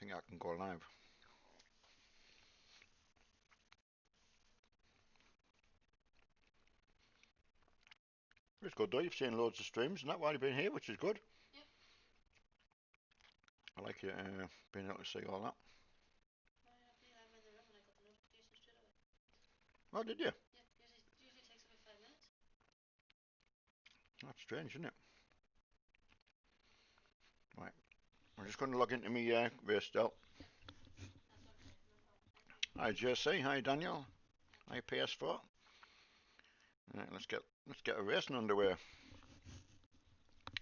think I can go live. It's good though, you've seen loads of streams and that while you've been here, which is good. Yep. I like you being able to see all that. I went in the room and I got the notification straight away. Oh, did you? Yep, usually takes about 5 minutes. That's strange, isn't it? Right, I'm just going to log into me race still. Yep. That's okay, no problem. Thank you. Hi JC, hi Daniel, hi PS4. Right, let's get a racing underway.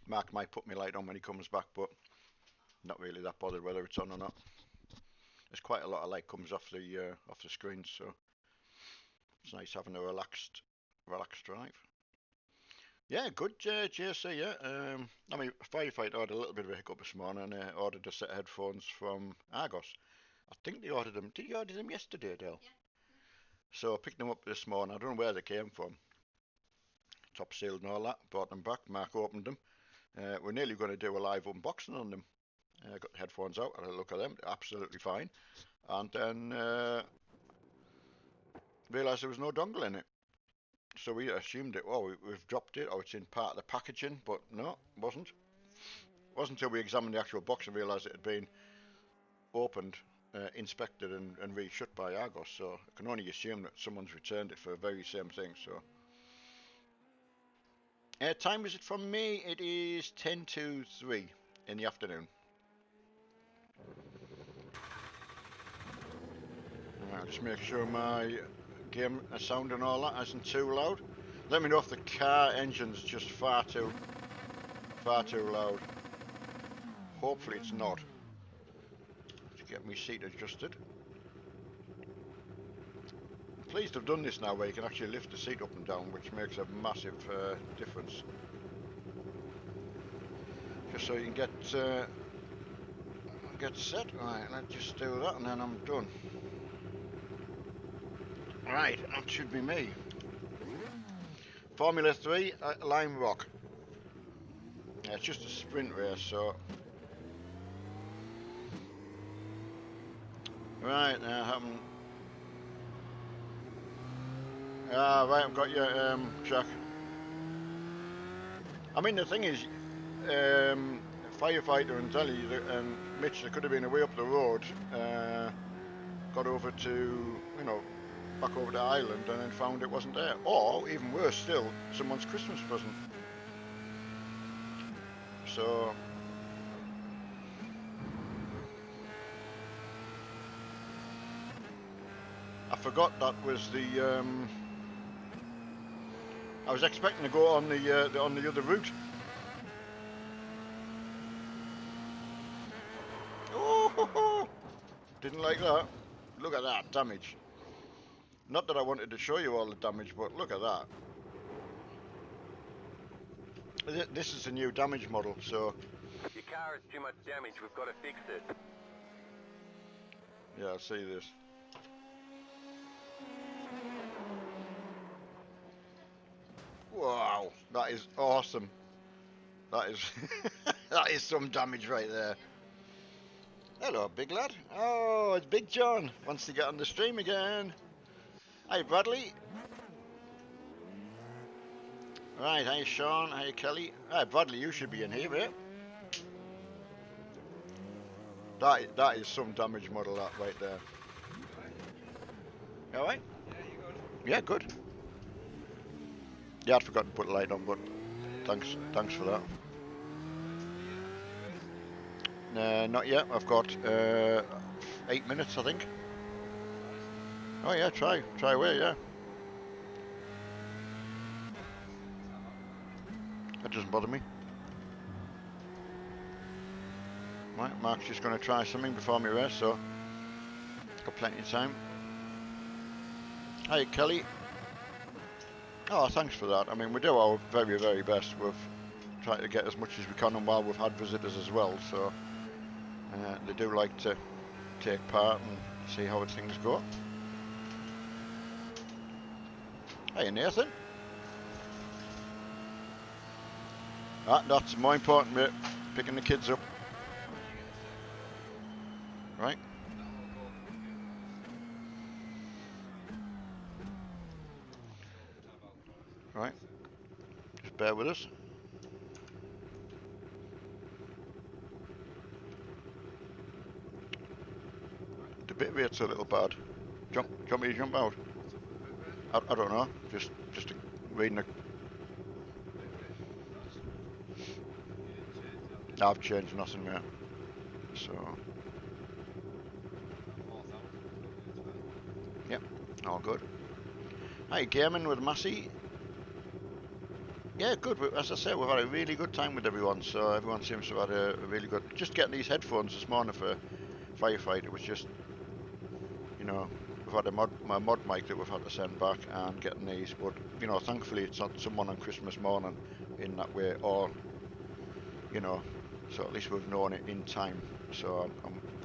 Mark might put me light on when he comes back, but not really that bothered whether it's on or not. There's quite a lot of light comes off the screen, so it's nice having a relaxed drive. Yeah, good JC. Yeah, I mean, Firefighter had a little bit of a hiccup this morning. Ordered a set of headphones from Argos. I think they ordered them. Did you order them yesterday, Dale? Yeah. So I picked them up this morning. I don't know where they came from. Top sealed and all that. Brought them back. Mark opened them. We're nearly going to do a live unboxing on them. Got the headphones out. Had a look at them. They're absolutely fine. And then realised there was no dongle in it. So we assumed it. Oh, we've dropped it, or it's in part of the packaging. But no, it wasn't. It wasn't until we examined the actual box and realised it had been opened, inspected, and reshut by Argos. So I can only assume that someone's returned it for the very same thing. So. Time is it from me? It is 10 to 3 in the afternoon. Right, just make sure my game sound and all that isn't too loud. Let me know if the car engine's just far too loud. Hopefully it's not. To get my seat adjusted. I'm pleased I've done this now where you can actually lift the seat up and down, which makes a massive difference. Just so you can get set. Right, let's just do that and then I'm done. Right, that should be me. Formula 3 at Lime Rock. Yeah, it's just a sprint race, so. Right, now haven't. Ah, right, I've got your track. I mean, the thing is, Firefighter and Telly and Mitch, they could have been away up the road, got over to, back over to Ireland and then found it wasn't there. Or, even worse still, someone's Christmas present. So. I forgot that was the. I was expecting to go on the other route. Oh, didn't like that. Look at that damage. Not that I wanted to show you all the damage, but look at that. This is a new damage model, so. Your car has too much damage. We've got to fix it. Yeah, I see this. Wow, that is awesome. That is that is some damage right there. Hello, big lad. Oh, it's Big John. Wants to get on the stream again. Hi, Bradley. Right, hi, Sean. Hi, Kelly. Hi, Bradley, you should be in here, eh? That is some damage model, that right there. You alright? Yeah, good. Yeah, I'd forgotten to put the light on, but thanks for that. Not yet. I've got 8 minutes, I think. Oh yeah, try away, yeah. That doesn't bother me. Right, Mark's just going to try something before me race, so got plenty of time. Hi, Kelly. Oh, thanks for that. I mean, we do our very, very best. We've tried to get as much as we can, and while we've had visitors as well, so they do like to take part and see how things go. Hey, Nathan. That's more important, mate. Picking the kids up. Right. Right. Just bear with us. The bit rate's a little bad. Do you want me to jump out? I don't know. Just reading a... No, I've changed nothing yet. So... Yep. All good. Hi, gaming with Massey. Yeah, good. As I say, we've had a really good time with everyone. So everyone seems to have had a really good... Just getting these headphones this morning for Firefight, it was just... You know, we've had my mod mic that we've had to send back and getting these. But, you know, thankfully it's not someone on Christmas morning in that way. Or, you know, so at least we've known it in time. So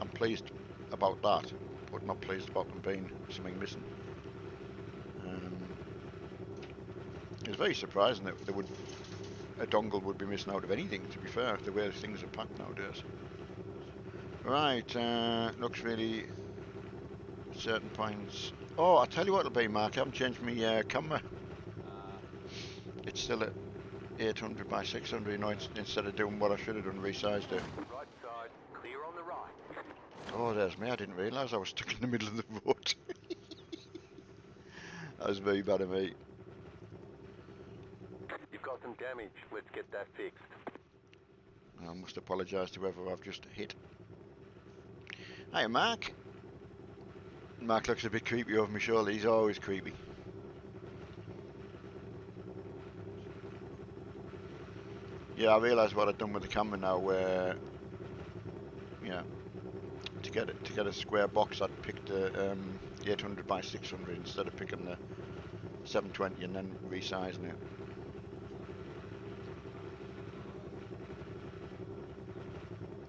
I'm pleased about that, but not pleased about them being something missing. It's very surprising that a dongle would be missing out of anything, to be fair, the way things are packed nowadays. Right, looks really certain points. Oh, I'll tell you what it'll be, Mark. I haven't changed my camera. It's still at 800 by 600, you know, instead of doing what I should have done, resized it. Right side, clear on the right. Oh, there's me. I didn't realise I was stuck in the middle of the road. That was very bad of me. You've got some damage. Let's get that fixed. I must apologise to whoever I've just hit. Hi, Mark. Mark looks a bit creepy over my shoulder. He's always creepy. Yeah, I realise what I've done with the camera now, where, yeah, to get a square box, I'd picked the 800 by 600 instead of picking the 720 and then resizing it.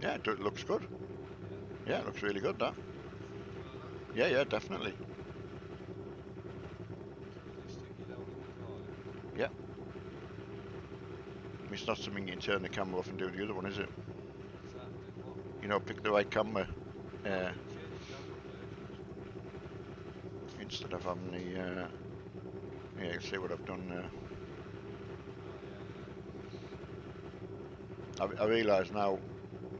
Yeah, it looks good. Yeah, it looks really good, that. Yeah, definitely. Yeah. It's not something you can turn the camera off and do the other one, is it? You know, pick the right camera instead of having the... yeah, you see what I've done there. I realise now,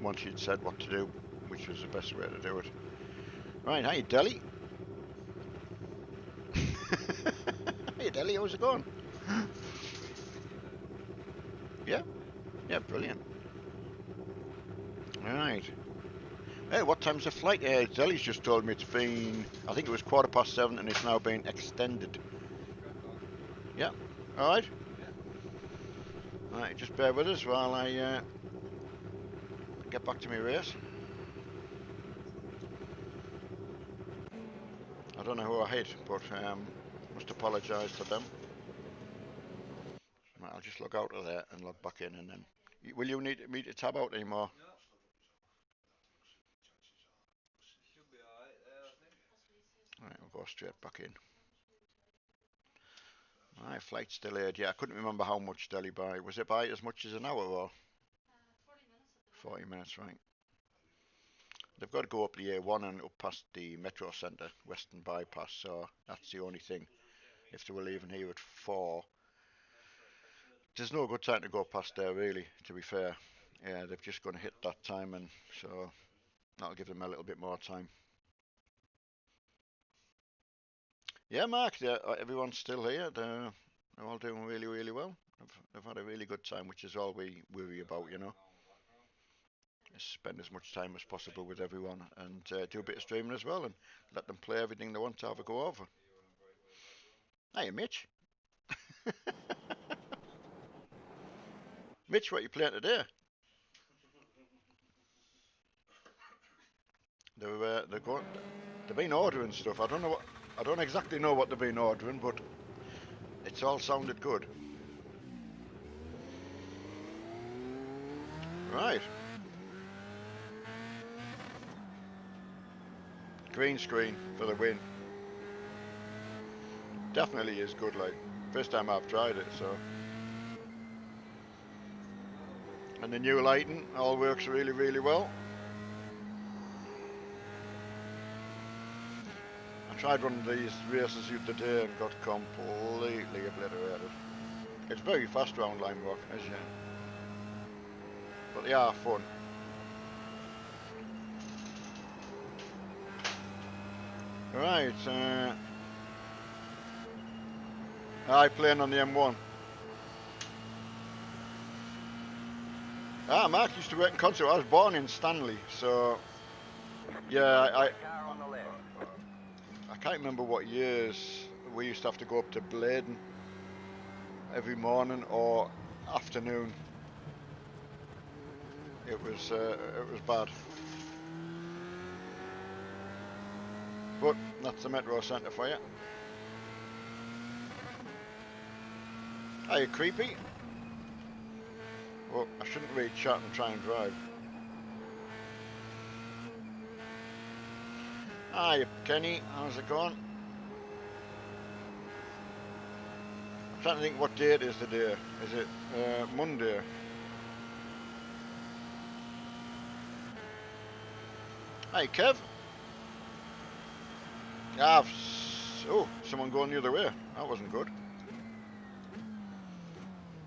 once you'd said what to do, which was the best way to do it. Right, hi Delhi. Hey Delhi, how's it going? Yeah, brilliant. Right. Hey, what time's the flight? Delhi's just told me it's been, I think it was 7:15 and it's now been extended. Yeah, alright. Alright, just bear with us while I get back to my race. I don't know who I hit, but must apologise to them. Right, I'll just log out of there and log back in, and then... Will you need me to tab out anymore? Right, I'll go straight back in. Right, flight's delayed. Yeah, I couldn't remember how much Delhi by. Was it by as much as an hour or? 40 minutes, right. They've got to go up the A1 and up past the metro centre, Western Bypass, so that's the only thing. If they were leaving here at 4, there's no good time to go past there, really, to be fair. Yeah, they're just going to hit that time, and so that'll give them a little bit more time. Yeah, Mark, everyone's still here. They're all doing really, really well. They've had a really good time, which is all we worry about, you know. Spend as much time as possible with everyone and do a bit of streaming as well and let them play everything they want to have a go over. Hey, Mitch. Mitch, what are you playing today? They've been ordering stuff. I don't exactly know what they've been ordering, but it's all sounded good. Right. Green screen for the win. Definitely is good, like. First time I've tried it, so. And the new lighting all works really, really well. Tried one of these races the other day and got completely obliterated. It's very fast round line work, as you know, but they are fun. Right, I playing on the M1. Mark used to work in concert. I was born in Stanley, so yeah, Car on the left. I can't remember what years we used to have to go up to Bladen every morning or afternoon. It was bad, but that's the Metro Centre for you. Are you creepy? Well, I shouldn't read chat and try and drive. Hi, Kenny. How's it going? I'm trying to think what day it is today. Is it Monday? Hi, Kev. Oh, someone going the other way. That wasn't good.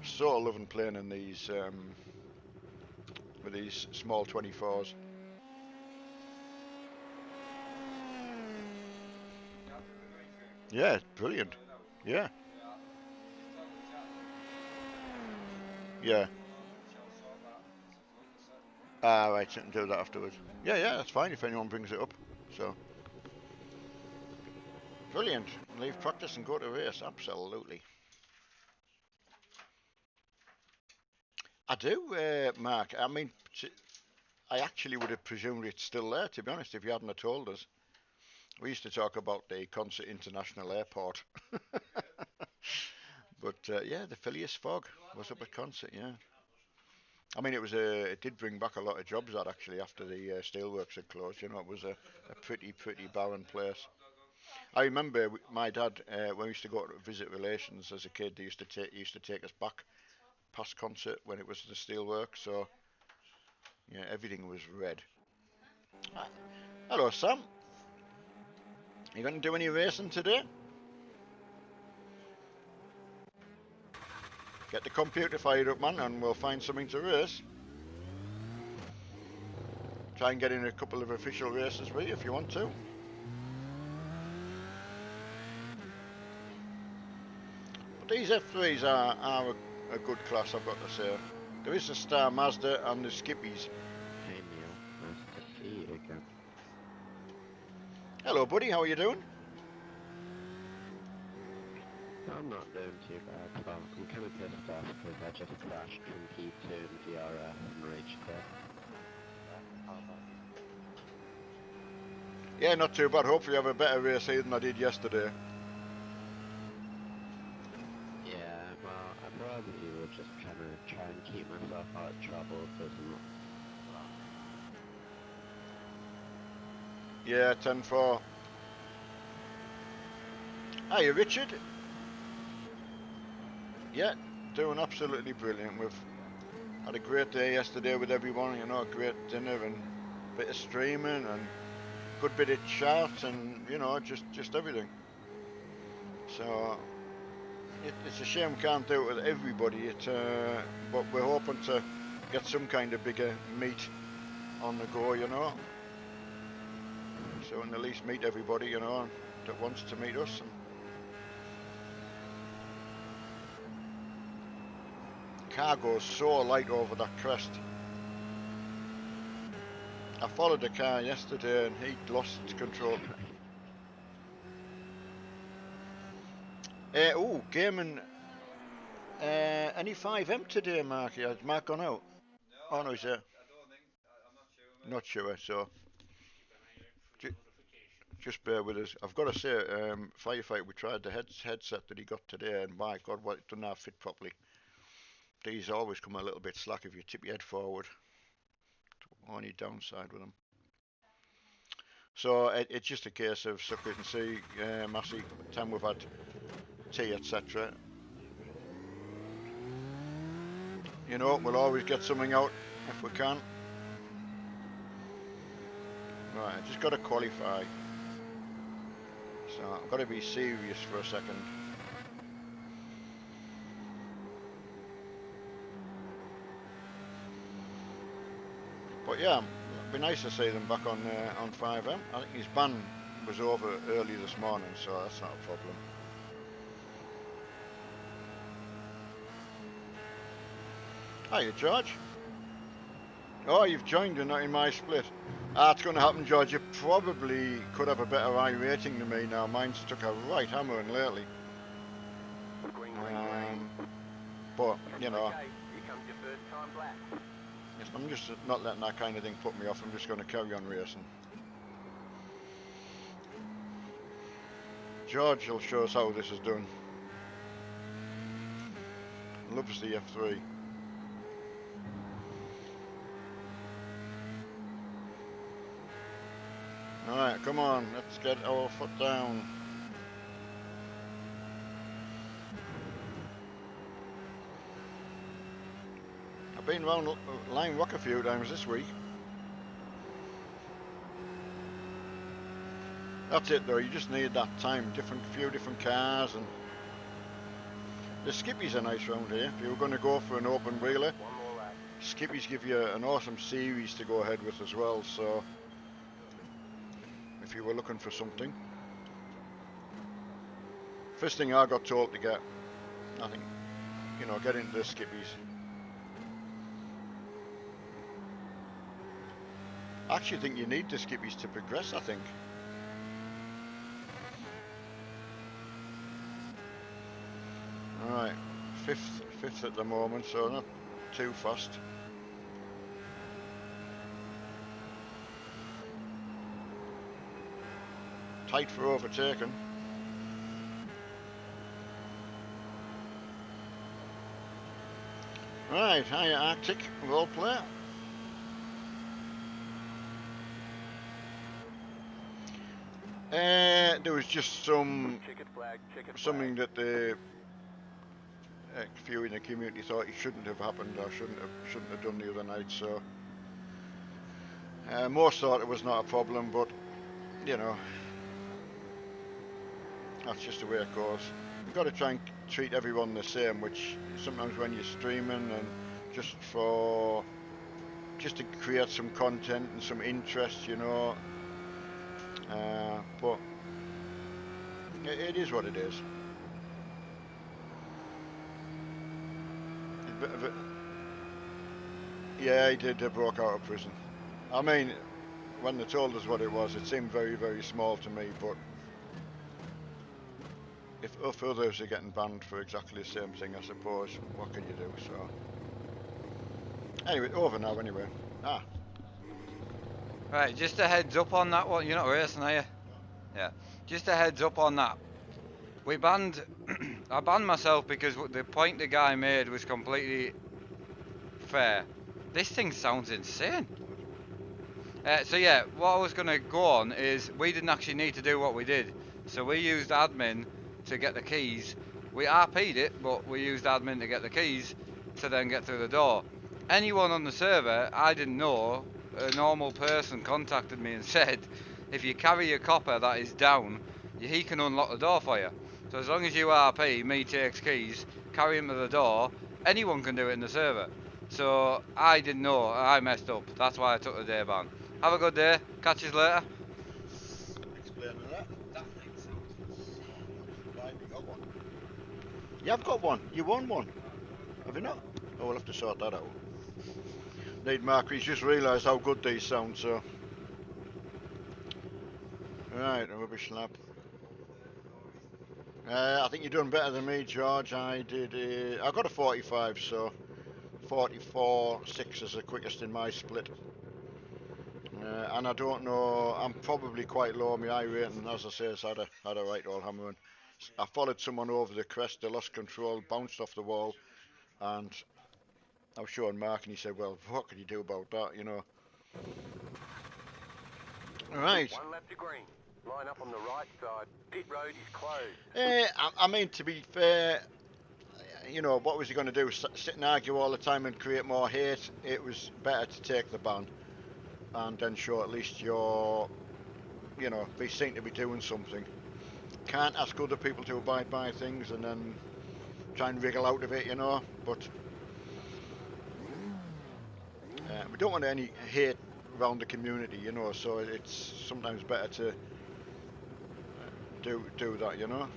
So loving playing in these with these small 24s. Yeah, brilliant. Yeah. Yeah. Right, so I can do that afterwards. Yeah, that's fine if anyone brings it up. So, brilliant. Leave practice and go to race. Absolutely. I do, Mark. I mean, I actually would have presumed it's still there, to be honest, if you hadn't have told us. We used to talk about the Concert International Airport. But yeah, the Phileas Fogg was up at Concert, yeah. I mean, it did bring back a lot of jobs, that actually, after the steelworks had closed. You know, it was a pretty barren place. I remember my dad, when we used to go to visit relations as a kid, they used to take us back past Concert when it was the steelworks. So yeah, everything was red. Ah, hello, Sam. You going to do any racing today? Get the computer fired up, man, and we'll find something to race. Try and get in a couple of official races with you if you want to. But these F3s are a good class, I've got to say. There is a Star Mazda and the Skippies. Hey Neil, nice to see you again. Hello, buddy. How are you doing? I'm not doing too bad, well, I'm kind of pissed off because I just crashed from P2 in VRF and rage quit. How about you? Yeah, not too bad. Hopefully you have a better race here than I did yesterday. Yeah, well, I probably will just try and keep myself out of trouble because I'm not... Yeah, 10-4. Hiya, Richard. Yeah, doing absolutely brilliant. We've had a great day yesterday with everyone, you know, a great dinner and a bit of streaming and good bit of chat and, you know, just everything. So it's a shame we can't do it with everybody, but we're hoping to get some kind of bigger meet on the go, you know. So we can at least meet everybody, you know, that wants to meet us. And car goes so light over that crest. I followed the car yesterday and he'd lost control. Gaming. Any 5M today, Mark? Has Mark gone out? Oh no, he's there. I'm not sure. So just bear with us. I've got to say, Firefight, we tried the headset that he got today, and my God, what it doesn't have fit properly. These always come a little bit slack if you tip your head forward. Only downside with them. So it's just a case of suck it and see, Massey, time we've had tea, etc. You know, we'll always get something out if we can. Right, just got to qualify. So I've got to be serious for a second. But yeah, it'd be nice to see them back on 5M. I think his ban was over early this morning, so that's not a problem. Hiya, George. Oh, you've joined and not in my split. That's going to happen, George. You probably could have a better IRacing than me now. Mine's took a right hammering lately. Green, green, green. But, you know, Okay, here comes your first time black. I'm just not letting that kind of thing put me off. I'm just going to carry on racing. George will show us how this is done. Loves the F3. Alright, come on, let's get our foot down. I've been round Line Rock a few times this week. That's it though, you just need that time, few different cars, and the skippies are nice round here. If you were going to go for an open wheeler, One more lap. skippies give you an awesome series to go ahead with as well, so if you were looking for something. First thing I got told to get, I think, you know, get into the skippies. I actually think you need the skippies to progress, I think. Alright, fifth at the moment, so not too fast. Tight for overtaking. Right, hiya Arctic, role player. There was just something that the few in the community thought it shouldn't have happened or shouldn't have done the other night. So most thought it was not a problem, but you know, that's just the way it goes. You've got to try and treat everyone the same, which sometimes when you're streaming and just to create some content and some interest, you know. But it is what it is. Yeah, he did. They broke out of prison. I mean, when they told us what it was, it seemed very, very small to me. But if others are getting banned for exactly the same thing, I suppose, what can you do? So anyway, over now. Anyway, Right, just a heads up on that one. You're not racing, are you? Yeah. Just a heads up on that. We banned. I banned myself because the point the guy made was completely fair. This thing sounds insane. So yeah, what I was going to go on is we didn't actually need to do what we did. So we used admin to get the keys. We RP'd it, but we used admin to get the keys to then get through the door. Anyone on the server, I didn't know, a normal person contacted me and said, if you carry your copper that is down, he can unlock the door for you. So as long as you RP, me takes keys, carry him to the door, anyone can do it in the server. So I didn't know, I messed up. That's why I took the day ban. Have a good day. Catch you later. explaining that. That thing sounds insane. Why have you got one? You have got one. You won one. Have you not? Oh, we'll have to sort that out. Need Mark. He's just realised how good these sound. So right, a rubbish lap. I think you're doing better than me, George. I did. I got a 45, so 44.6 is the quickest in my split. And I don't know. I'm probably quite low on my eye rating. As I say, it's had a right old hammering. I followed someone over the crest. They lost control, bounced off the wall, and I was showing Mark, and he said, "Well, what can you do about that?" You know. All right. One lap to green. Line up on the right side. Pit road is closed. I mean, to be fair, you know, what was he going to do? Sit and argue all the time and create more hate? It was better to take the ban and then show at least you're, you know, be seen to be doing something. can't ask other people to abide by things and then try and wriggle out of it, you know. But we don't want any hate around the community, you know. So it's sometimes better to do that, you know.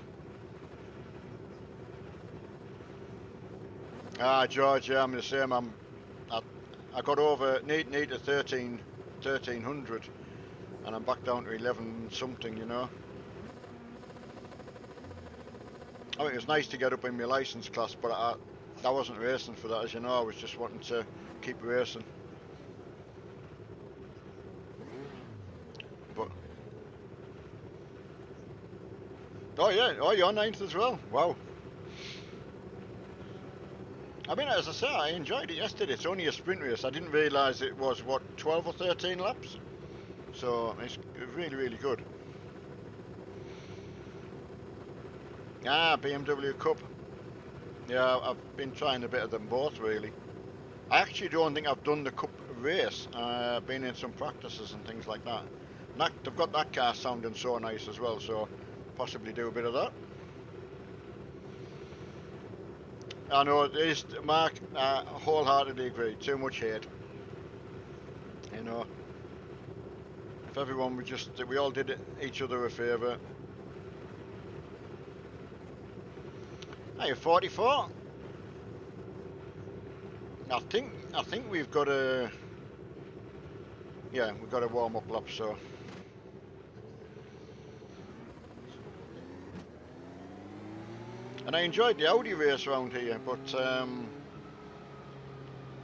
Ah, George, yeah, I'm the same. I got over need to 1300, and I'm back down to 11 something, you know. I mean, it was nice to get up in my license class, but I wasn't racing for that, as you know. I was just wanting to keep racing. But oh yeah, oh you're ninth as well. Wow. I mean, as I say, I enjoyed it yesterday. It's only a sprint race. I didn't realise it was, what, 12 or 13 laps? So it's really, really good. Ah, BMW Cup. Yeah, I've been trying a bit of them both, really. I actually don't think I've done the Cup race. I've been in some practices and things like that. They've got that car sounding so nice as well, so possibly do a bit of that. I know it is, Mark. I wholeheartedly agree. Too much hate. You know, if everyone would just, we all did each other a favour. Are you 44? I think we've got a, yeah, we've got a warm up lap. So and I enjoyed the Audi race around here, but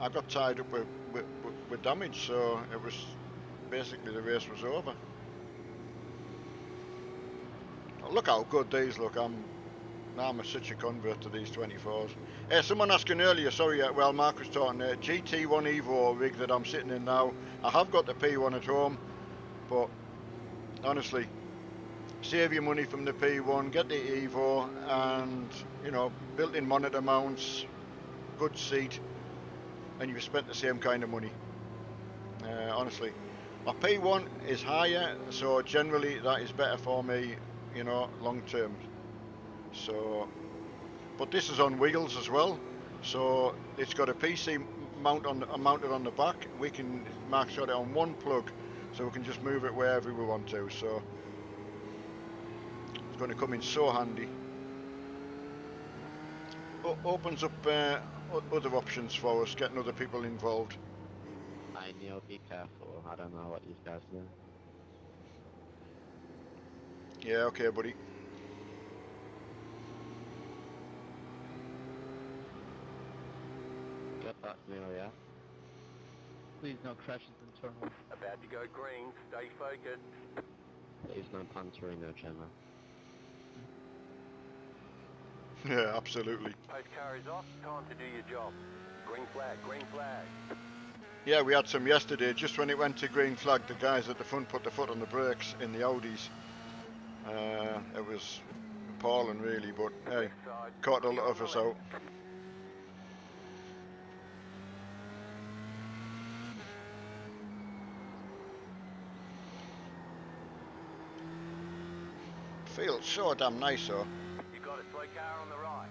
I got tied up with damage, so it was basically the race was over. Look how good these look. I'm such a convert to these 24s. Someone asking earlier, sorry, well, Mark was talking, GT1 Evo rig that I'm sitting in now. I have got the P1 at home, but honestly, save your money from the P1, get the Evo, and, you know, built-in monitor mounts, good seat, and you've spent the same kind of money. Honestly, my P1 is higher, so generally that is better for me, you know, long term. So, but this is on wheels as well, so it's got a PC mounted on the back. We can Mark's got it on one plug, so we can just move it wherever we want to. So it's going to come in so handy. Opens up other options for us, getting other people involved. Hi Neil, be careful. I don't know what these guys do. Yeah, okay, buddy. Get back, Neil, yeah? Please no crashes in turn one. About to go green. Stay focused. Please no puntering, no Gemma. Yeah, absolutely. Post car is off. Time to do your job. Green flag. Green flag. Yeah, we had some yesterday. Just when it went to green flag, the guys at the front put the foot on the brakes in the Audis. It was appalling, really, but hey, caught a lot of us out. Feels so damn nice, though. You got a slow car on the right.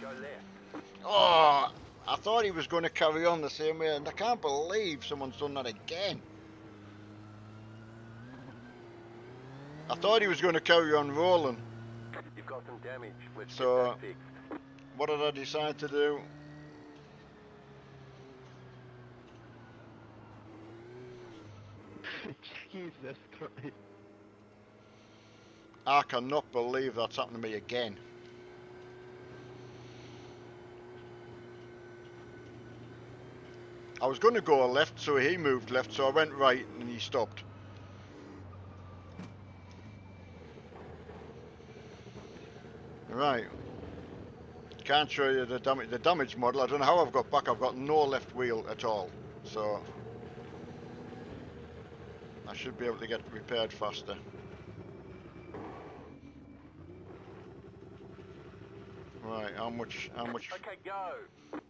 Go left. Oh, I thought he was going to carry on the same way, and I can't believe someone's done that again. I thought he was going to carry on rolling. You've got some damage. Let's So, get that fixed. what did I decide to do? Jesus Christ. I cannot believe that's happened to me again. I was going to go left, so he moved left, so I went right and he stopped. Right. Can't show you the damage model. I don't know how I've got back. I've got no left wheel at all. So I should be able to get repaired faster. Right, how much? Okay, go.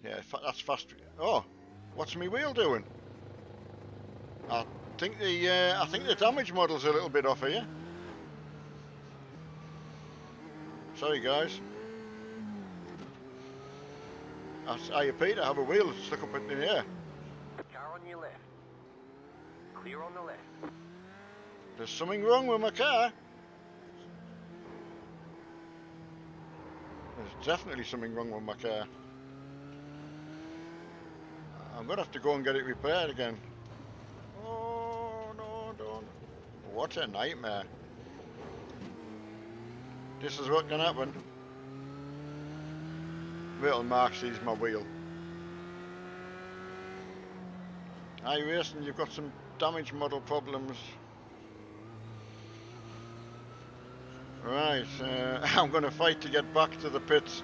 Yeah, that's fast. Oh, what's my wheel doing? I think the damage model's a little bit off here. Sorry, guys. I appear to have a wheel stuck up in the air. Car on your left. Clear on the left. There's something wrong with my car. There's definitely something wrong with my car. I'm gonna have to go and get it repaired again. Oh no, don't. What a nightmare. This is what can happen. Wait till Mark sees my wheel. IRacing, you've got some damage model problems. Right, I'm going to fight to get back to the pits.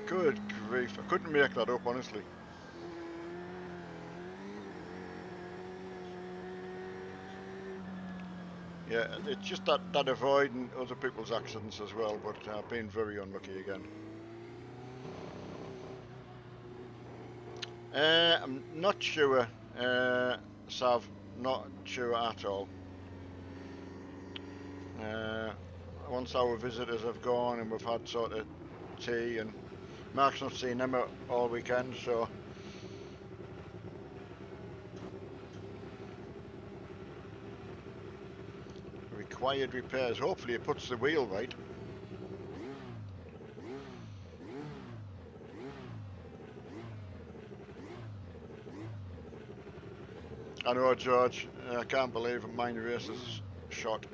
Good grief, I couldn't make that up, honestly. Yeah, it's just that avoiding other people's accidents as well, but I've been very unlucky again. I'm not sure, Sav, not sure at all. Once our visitors have gone and we've had sort of tea, and Mark's not seen them all weekend, so required repairs. Hopefully it puts the wheel right. I know, George, I can't believe it, mine race is shot.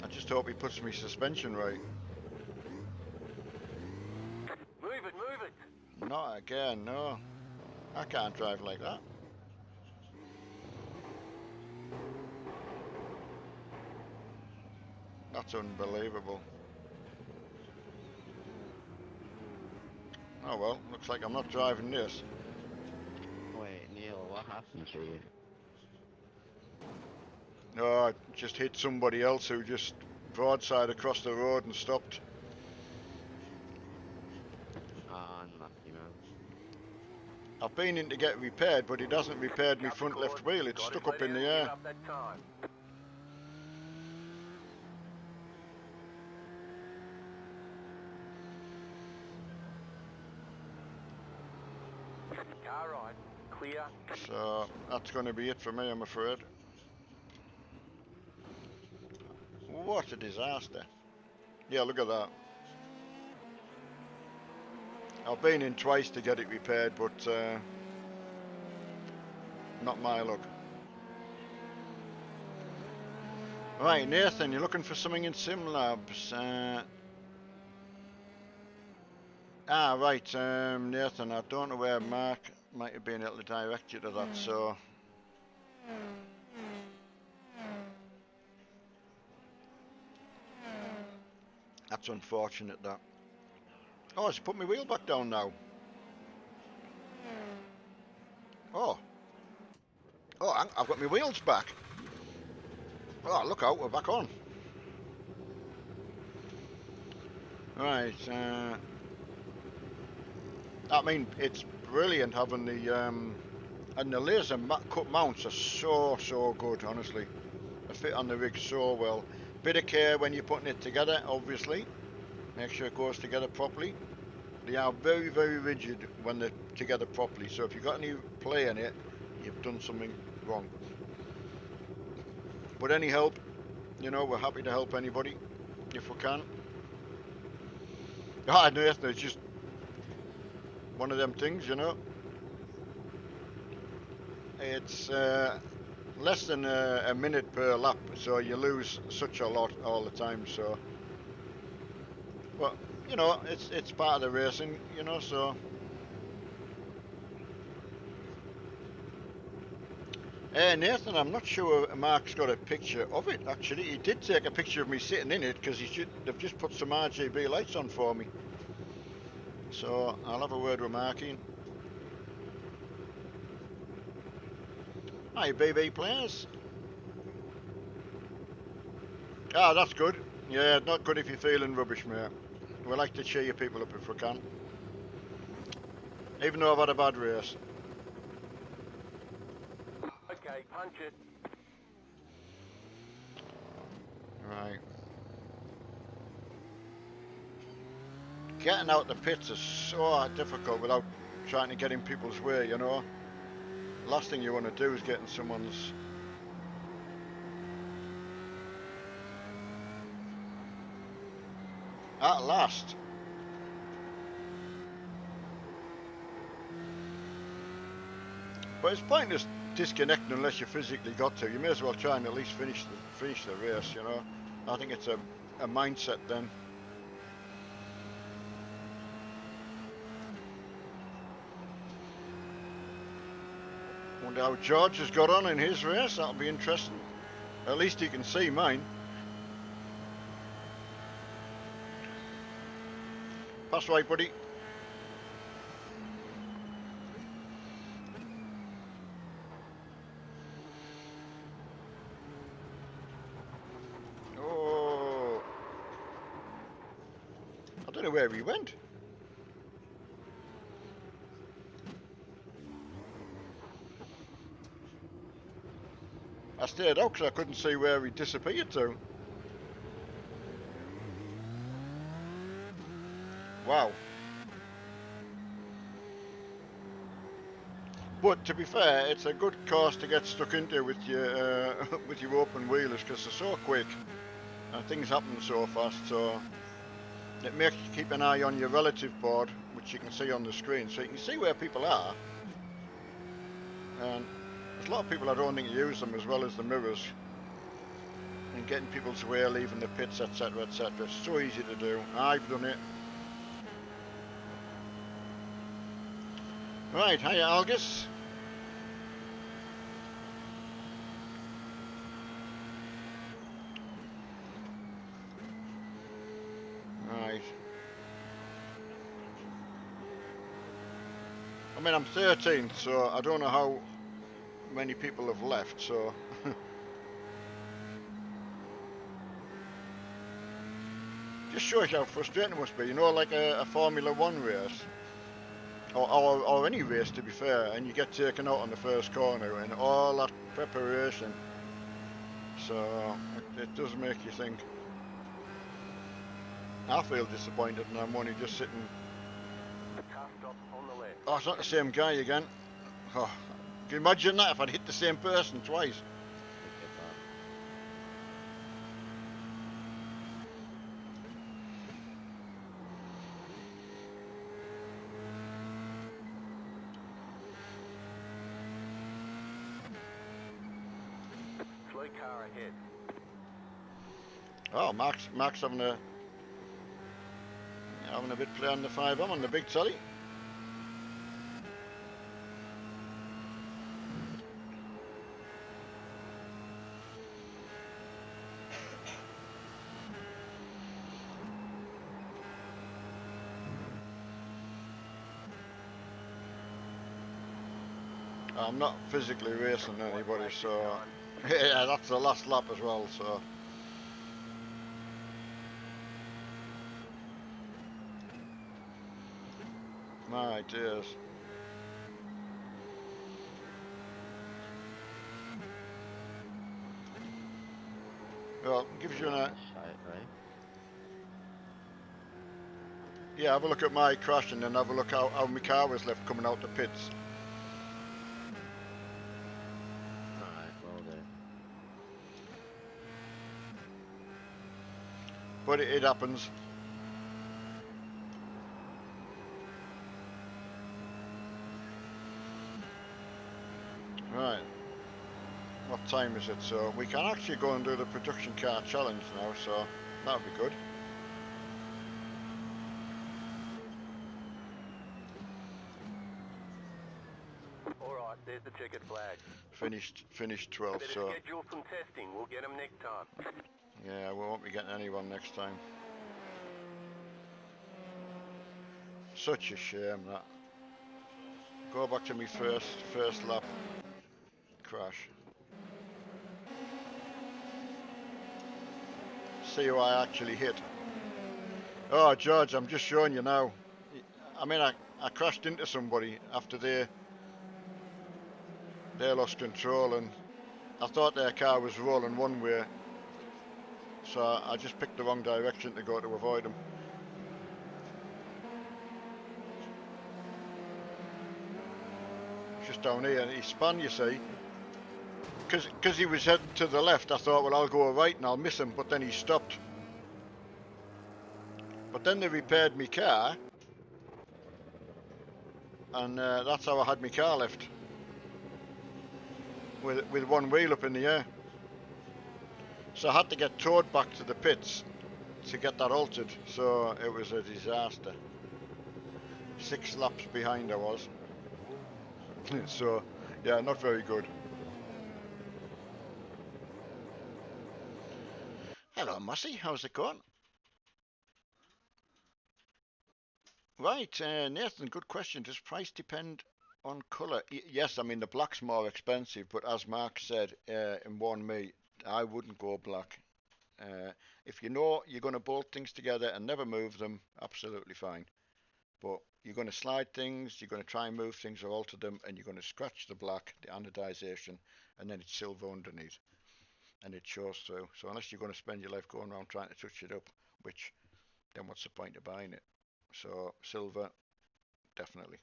I just hope he puts my suspension right. Move it. Not again, no. I can't drive like that. That's unbelievable. Oh well, looks like I'm not driving this. Wait, Neil, what happened to you? No, I just hit somebody else who just broadside across the road and stopped. Ah, unlucky, man. I've been in to get repaired, but it hasn't repaired my front left wheel. It's stuck up in the air. Car right. Clear. So that's going to be it for me, I'm afraid. What a disaster. Yeah, look at that. I've been in twice to get it repaired, but not my luck. Right, Nathan, you're looking for something in SimLabs. Right, Nathan, I don't know where Mark might have been able to direct you to that, so... That's unfortunate, that. Oh, it's put my wheel back down now. Oh. Oh, I've got my wheels back. Oh, look out, we're back on. Right, I mean, it's brilliant having the, and the laser cut mounts are so good, honestly. They fit on the rig so well. Bit of care when you're putting it together, obviously. Make sure it goes together properly. They are very rigid when they're together properly, so if you've got any play in it, you've done something wrong. But any help, you know, we're happy to help anybody, if we can. Ah, Nathan, it's just one of them things, you know. It's less than a minute per lap, so you lose such a lot all the time, so... But, you know, it's part of the racing, you know, so... Nathan, I'm not sure Mark's got a picture of it, actually. He did take a picture of me sitting in it, because they've just put some RGB lights on for me. So, I'll have a word with Marky. Hi, BB players. Ah, that's good. Yeah, not good if you're feeling rubbish, mate. We like to cheer you people up if we can. Even though I've had a bad race. Okay, punch it. Right. Getting out the pits is so difficult without trying to get in people's way, you know. Last thing you want to do is get in someone's... At last. But it's pointless disconnecting unless you physically got to. You may as well try and at least finish the race, you know. I think it's a mindset then. Wonder how George has got on in his race. That'll be interesting. At least he can see mine. Pass right, buddy. Oh. I don't know where he went. I stayed out because I couldn't see where he disappeared to. Wow. But to be fair, it's a good course to get stuck into with your with your open wheelers because they're so quick and things happen so fast. So it makes you keep an eye on your relative board, which you can see on the screen, so you can see where people are. And there's a lot of people I don't think use them as well as the mirrors. And getting people's way, leaving the pits, etc, etc. It's so easy to do. I've done it. Right, hiya Algus. Right. I mean, I'm 13th, so I don't know how many people have left, so... Just shows you how frustrating it must be, you know, like a Formula 1 race. Or any race, to be fair, and you get taken out on the first corner and all that preparation. So, it does make you think. I feel disappointed and I'm only just sitting... Car stop on the left. Oh, it's not the same guy again. Oh, can you imagine that if I'd hit the same person twice? Slow car ahead. Oh, Mark's having a bit play on the 5M on the big telly. I'm not physically racing anybody, so yeah, that's the last lap as well, so my dears. Well, gives you an yeah, have a look at my crash and then have a look how my car was left coming out the pits. But it happens. Right. What time is it? So we can actually go and do the production car challenge now, so that would be good. Alright, there's the checkered flag. Finished 12, Better so schedule some testing. We'll get them next time. yeah, we won't be getting anyone next time. Such a shame that. Go back to me first lap crash. See who I actually hit. Oh, George, I'm just showing you now. I mean, I crashed into somebody after they lost control, and I thought their car was rolling one way, so I just picked the wrong direction to go to avoid them. Just down here, and he spun, you see. Because he was heading to the left, I thought, well, I'll go right and I'll miss him, but then he stopped. But then they repaired my car, and that's how I had my car left. With one wheel up in the air. So I had to get towed back to the pits to get that altered, so it was a disaster. 6 laps behind I was. So, yeah, not very good. Hello, Mossy, how's it going? Right, Nathan, good question. Does price depend on colour? Yes, I mean, the black's more expensive, but as Mark said and warned me, I wouldn't go black. If you know you're going to bolt things together and never move them, absolutely fine. But you're going to slide things, you're going to try and move things or alter them, and you're going to scratch the black, the anodization, and then it's silver underneath. And it shows through. So unless you're going to spend your life going around trying to touch it up, which then what's the point of buying it? So silver, definitely.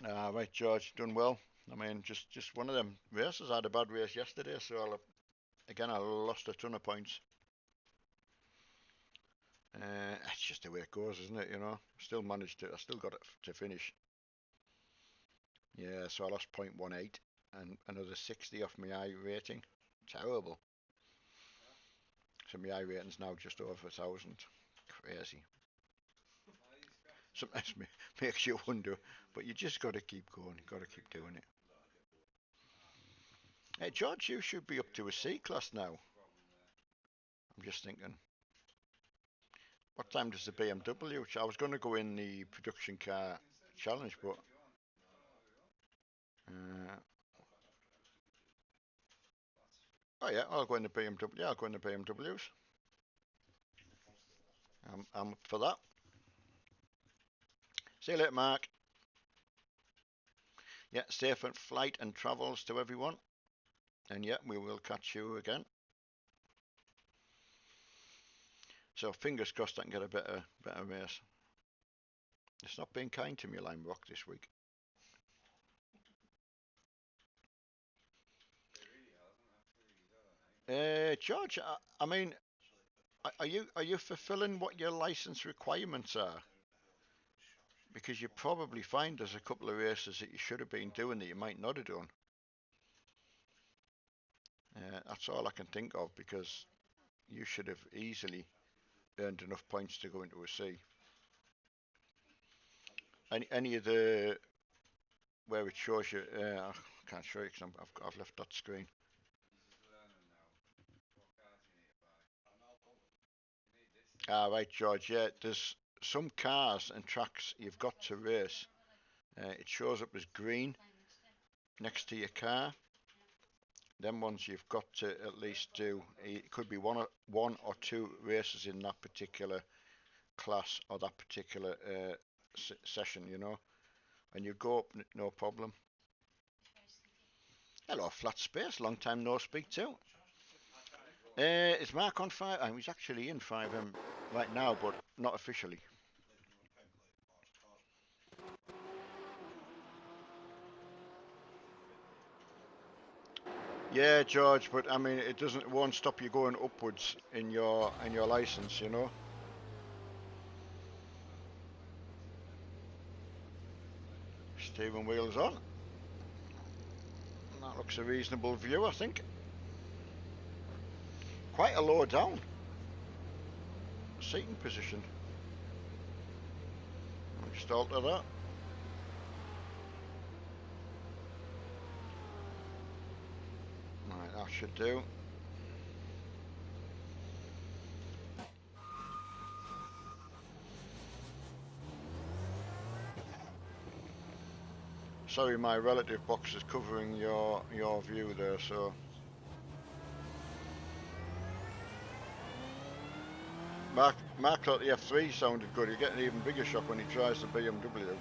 Right, George, done well. I mean, just one of them races. I had a bad race yesterday, so I lost a ton of points. It's just the way it goes, isn't it? You know, I still got it to finish. Yeah, so I lost 0.18 and another 60 off my I rating. Terrible. So my I rating's now just over 1,000. Crazy. Sometimes makes you wonder, but you just got to keep going. You got to keep doing it. Hey, George, you should be up to a C class now. I'm just thinking. What time does the BMW? I was going to go in the production car challenge, but oh yeah, I'll go in the BMW. Yeah, I'll go in the BMWs. I'm up for that. See you later, Mark. Yeah, safe flight and travels to everyone. And yeah, we will catch you again. So fingers crossed I can get a better race. It's not been kind to me, Lime Rock, this week. George, I mean, are you fulfilling what your license requirements are? Because you probably find there's a couple of races that you should have been doing that you might not have done. That's all I can think of, because you should have easily earned enough points to go into a C. Any of the where it shows you, I can't show you because I've left that screen. Right, George. Yeah, there's some cars and tracks you've got to race. It shows up as green next to your car. Them ones you've got to at least do. It could be one or two races in that particular class or that particular session, you know, and you go up no problem. Hello, Flat Space. Long time no speak to. Is Mark on 5? He's actually in 5M right now, but not officially. Yeah, George, but I mean, it won't stop you going upwards in your license, you know. Steering wheel's on. That looks a reasonable view, I think. Quite a low down seating position. I'll just alter that. Right, that should do. Sorry, my relative box is covering your view there, so Mark thought the F3 sounded good. You get an even bigger shock when he tries the BMW.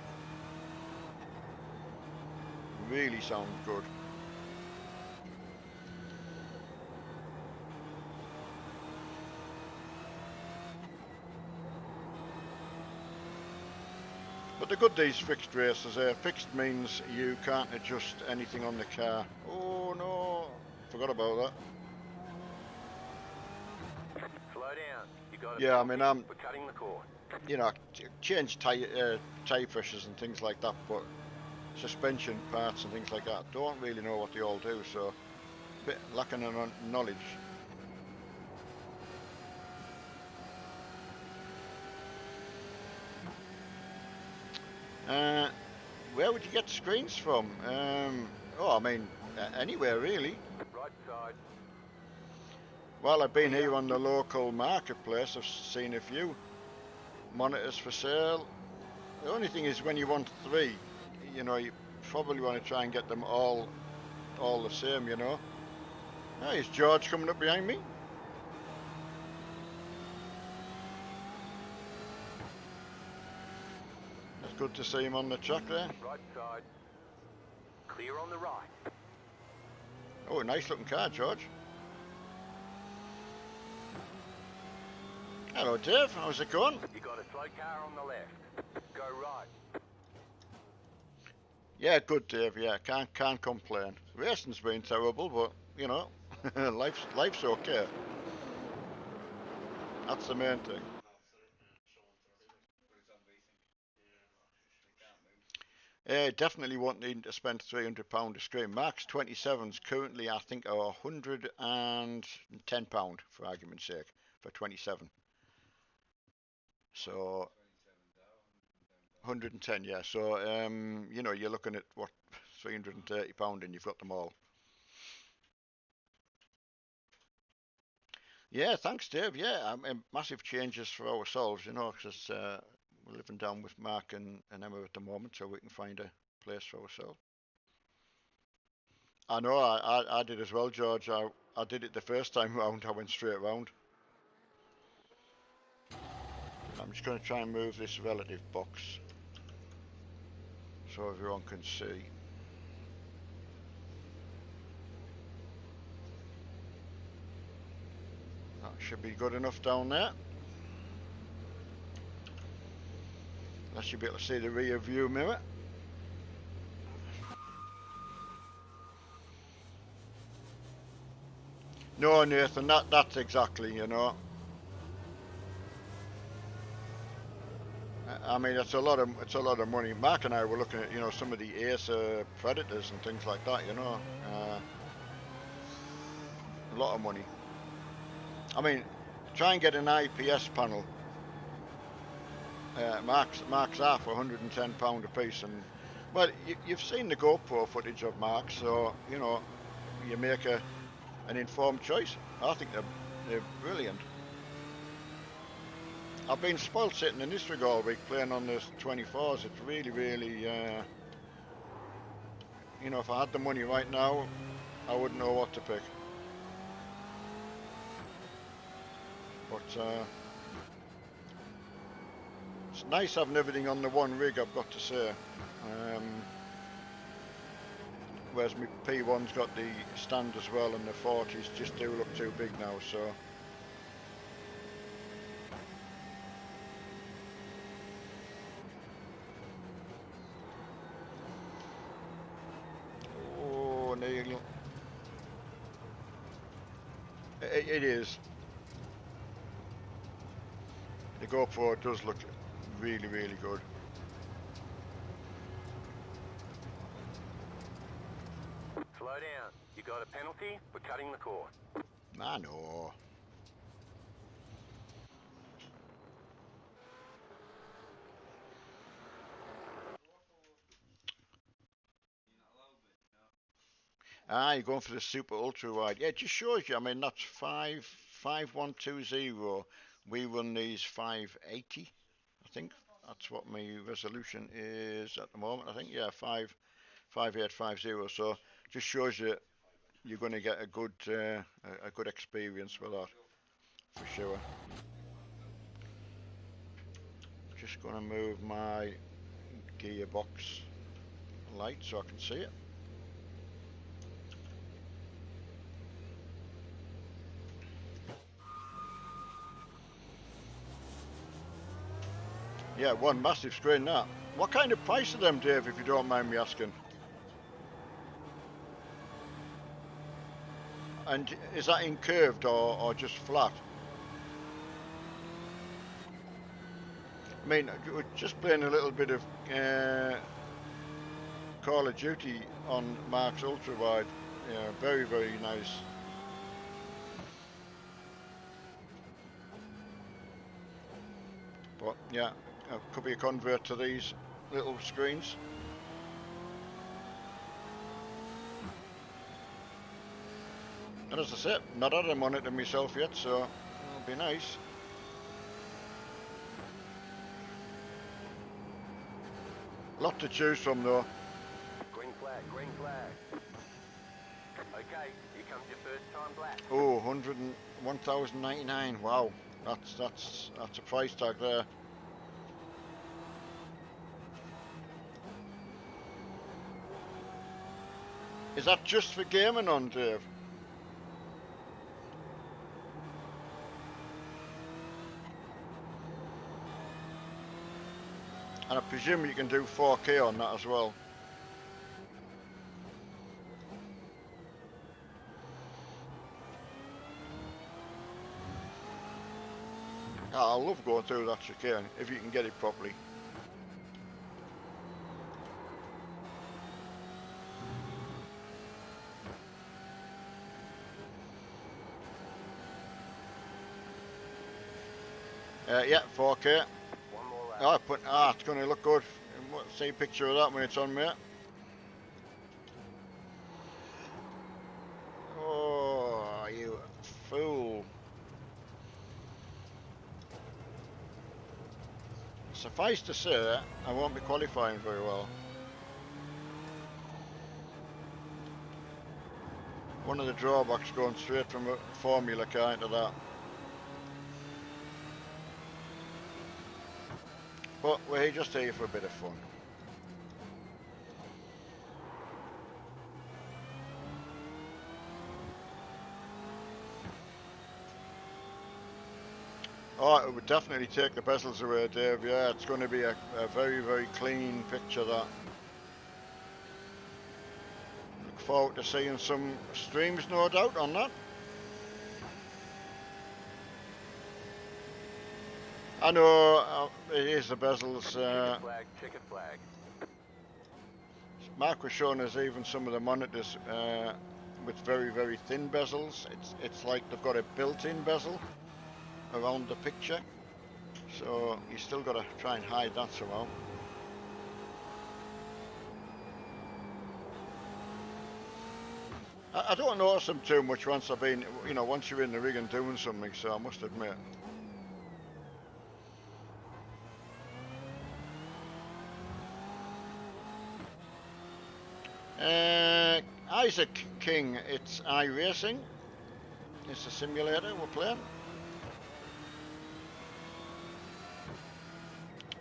Really sounds good. But the good these fixed races, fixed means you can't adjust anything on the car. Oh no, forgot about that. Slow down. You got a Yeah, I mean, penalty for cutting the cord. You know, change tyre pressures and things like that, but suspension parts and things like that, don't really know what they all do, so a bit lacking in knowledge. Where would you get screens from? I mean, anywhere really. Right side. While I've been here on the local marketplace, I've seen a few monitors for sale. The only thing is when you want 3, you know, you probably want to try and get them all the same, you know. Oh, is George coming up behind me? It's good to see him on the track there. Right side. Clear on the right. Oh, a nice looking car, George. Hello, Dave. How's it going? You got a slow car on the left. Go right. Yeah, good, Dave. Yeah, can't complain. Racing's been terrible, but you know, life's okay. That's the main thing. Definitely won't need to spend £300 a screen. Mark's 27s currently, I think, are £110 for argument's sake for 27. So 110, yeah. So you know, you're looking at what, £330, and you've got them all. Yeah, thanks, Dave. Yeah, I mean, massive changes for ourselves, you know, because we're living down with Mark and Emma at the moment, so we can find a place for ourselves. I know, I did as well, George. I did it the first time round. I went straight round. I'm just going to try and move this relative box so everyone can see. That should be good enough down there. That should be able to see the rear view mirror. No, Nathan, that's exactly, you know. I mean, it's a lot of money. Mark and I were looking at, you know, some of the Acer Predators and things like that, you know. A lot of money. I mean, try and get an IPS panel. Mark's half £110 a piece, and well, you've seen the GoPro footage of Mark, so you know you make an informed choice. I think they're brilliant. I've been spoilt sitting in this rig all week playing on the 24s. It's really, you know, if I had the money right now, I wouldn't know what to pick. But it's nice having everything on the one rig, I've got to say. Whereas my P1's got the stand as well, and the 40s just do look too big now, so. Oh, Neil. It is. The GoPro does look really, really good. Slow down. You got a penalty for cutting the cord. I know. You're going for the super ultra wide. Yeah, it just shows you. I mean, that's 5120. We run these 580. I think that's what my resolution is at the moment. I think, yeah, 5850. So just shows you you're going to get a good experience with that for sure. Just going to move my gearbox light so I can see it. Yeah, one massive screen that. What kind of price are them, Dave, if you don't mind me asking? And is that in curved or just flat? I mean, just playing a little bit of Call of Duty on Mark's Ultra Wide. Yeah, very, very nice. But yeah, could be a convert to these little screens. And as I said, not had a monitor myself yet, so it'll be nice. Lot to choose from though. Green flag, green flag. Okay, here comes your first time black. Oh, 1,099. Wow, that's a price tag there. Is that just for gaming on, Dave? And I presume you can do 4K on that as well. I love going through that chicane if you can get it properly. Yeah, 4K. One more lap. It's going to look good. See a picture of that when it's on, mate. Oh, you fool. Suffice to say, I won't be qualifying very well. One of the drawbacks going straight from a Formula car into that. But we're just here for a bit of fun. Oh, it would definitely take the bezels away, Dave. Yeah, it's going to be a very, very clean picture, that. Look forward to seeing some streams, no doubt, on that. I know it is the bezels. Checkered flag. Mark was showing us even some of the monitors with very, very thin bezels. It's like they've got a built-in bezel around the picture. So you still got to try and hide that somehow. I don't notice them too much once I've been, once you're in the rig and doing something, so I must admit. Isaac King, it's iRacing. It's a simulator we're playing.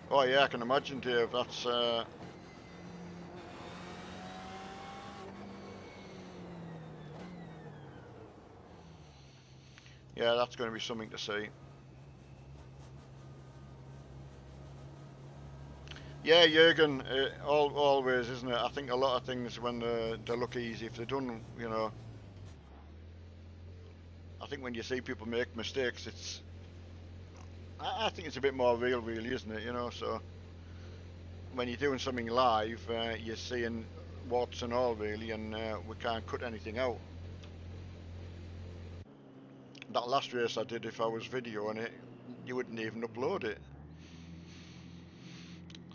Oh yeah, I can imagine, Dave. That's yeah, that's going to be something to see. Yeah, Jürgen, always, isn't it? I think a lot of things when they look easy, if they're done, I think when you see people make mistakes, I think it's a bit more real, really, isn't it? So when you're doing something live, you're seeing warts and all, really, and we can't cut anything out. That last race I did, if I was videoing it, you wouldn't even upload it.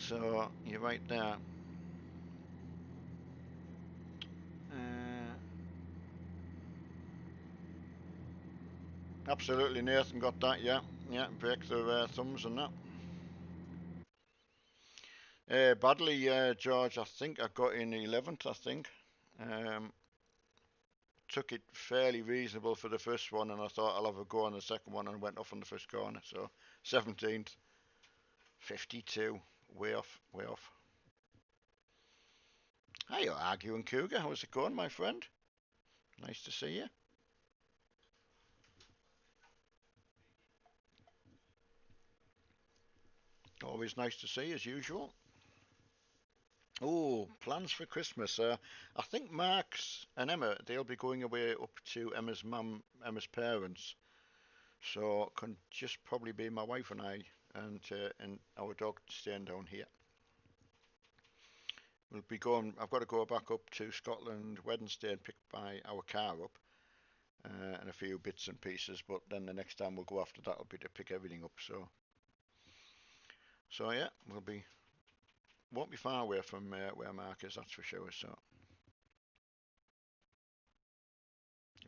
So you're right there. Absolutely, Nathan got that. Yeah, break their thumbs and that. Badly, George. I think I got in 11th. I think. Took it fairly reasonable for the first one, and I thought I'll have a go on the second one, and went off on the first corner. So 17th. 52. Way off, way off. Hiya, Arguing Cougar. How's it going, my friend? Nice to see you. Always nice to see, as usual. Oh, plans for Christmas. I think Max and Emma, they'll be going away up to Emma's mum, Emma's parents. So it can just probably be my wife and I, and our dog staying down here. We'll be going. I've got to go back up to Scotland Wednesday and pick our car up, and a few bits and pieces. But then the next time we'll go after that will be to pick everything up. So yeah, won't be far away from where Mark is, that's for sure. So,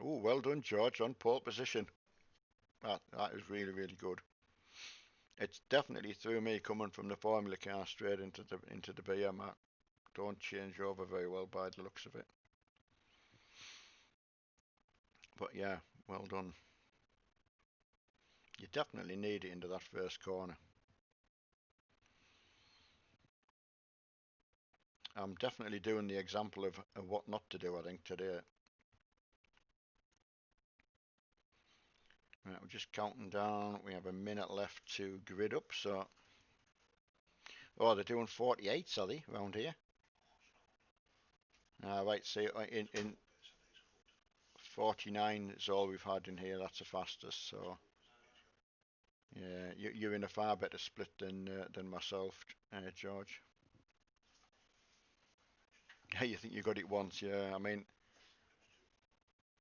oh, well done, George, on pole position. That is really, really good. It's definitely through me coming from the Formula car straight into the BM. That don't change over very well by the looks of it. But yeah, well done. You definitely need it into that first corner. I'm definitely doing the example of what not to do, I think, today. Right, we're just counting down. We have a minute left to grid up, so... Oh, they're doing 48s, are they, around here? Right, see, in 49 is all we've had in here. That's the fastest, so... Yeah, you're in a far better split than myself, George. Yeah, you think you got it once, yeah. I mean,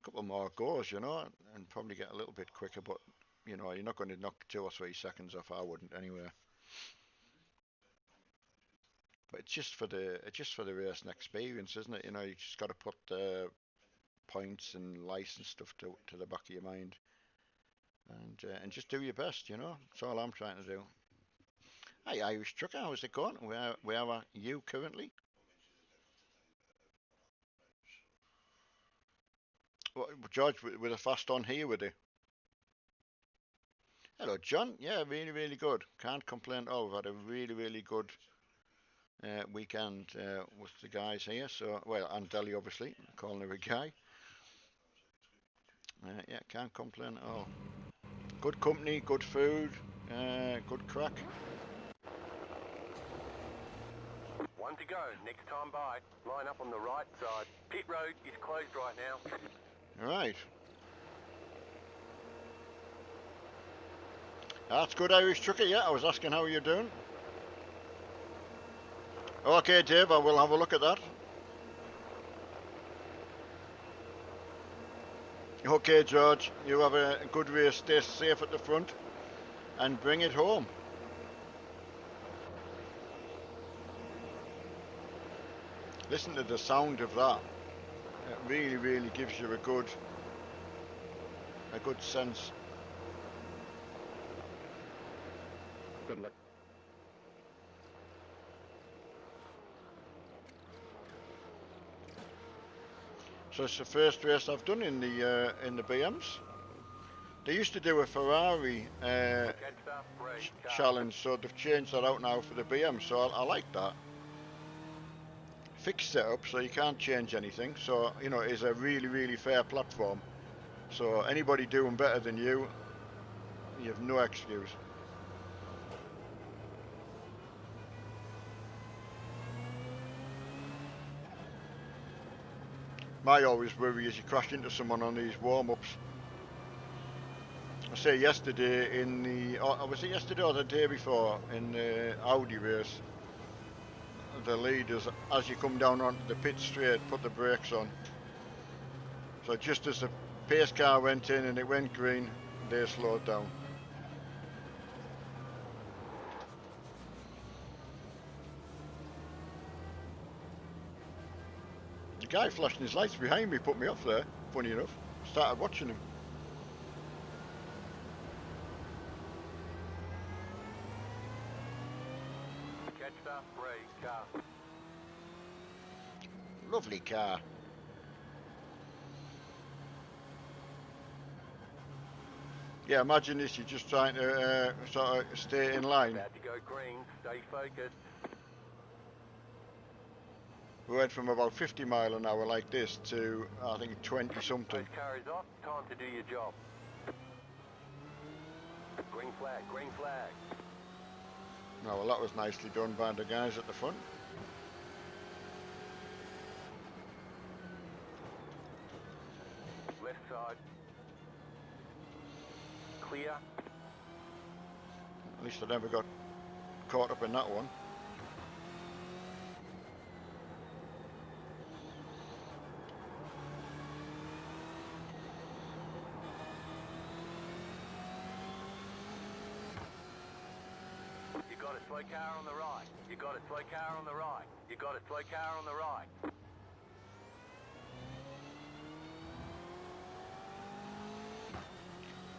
a couple more goes, you know, and probably get a little bit quicker, but, you know, you're not going to knock 2 or 3 seconds off. I wouldn't anyway. But it's just for the race and experience, isn't it? You know, you just got to put the points and license stuff to the back of your mind, and just do your best. You know, that's all I'm trying to do. Hi, Irish Trucker, how's it going? Where are you currently? Well, George, with a fast on here with you. Hello, John. Yeah, really, really good. Can't complain. Oh, we've had a really, really good weekend with the guys here. So, well, and Delhi, obviously, calling her a guy. Yeah, can't complain at all. Good company, good food, good crack. One to go. Next time by. Line up on the right side. Pit road is closed right now. Right. That's good, Irish Trucker. Yeah, I was asking how you're doing. Okay, Dave, I will have a look at that. Okay, George, you have a good race. Stay safe at the front and bring it home. Listen to the sound of that. It really, really gives you a good sense. Good luck. So it's the first race I've done in the BMs. They used to do a Ferrari challenge, so they've changed that out now for the BM. So I like that. Fixed setup, so you can't change anything. So you know, it's a really, really fair platform. So anybody doing better than you have no excuse. My always worry is you crash into someone on these warm-ups. I say yesterday in the, was it yesterday or the day before in the Audi race? The leaders, as you come down onto the pit straight, put the brakes on. So just as the pace car went in and it went green, they slowed down. The guy flashing his lights behind me put me off there, funny enough. Started watching him. Catch that brake car. Lovely car. Yeah, imagine this, you're just trying to sort of stay in line. About to go green. Stay focused. We went from about 50 mile an hour like this to, I think, 20 something. Those car is off. Time to do your job. Green flag. Green flag. No, well, that was nicely done by the guys at the front. Left side. Clear. At least I never got caught up in that one. You got a slow car on the right. You got a slow car on the right. You got a slow car on the right.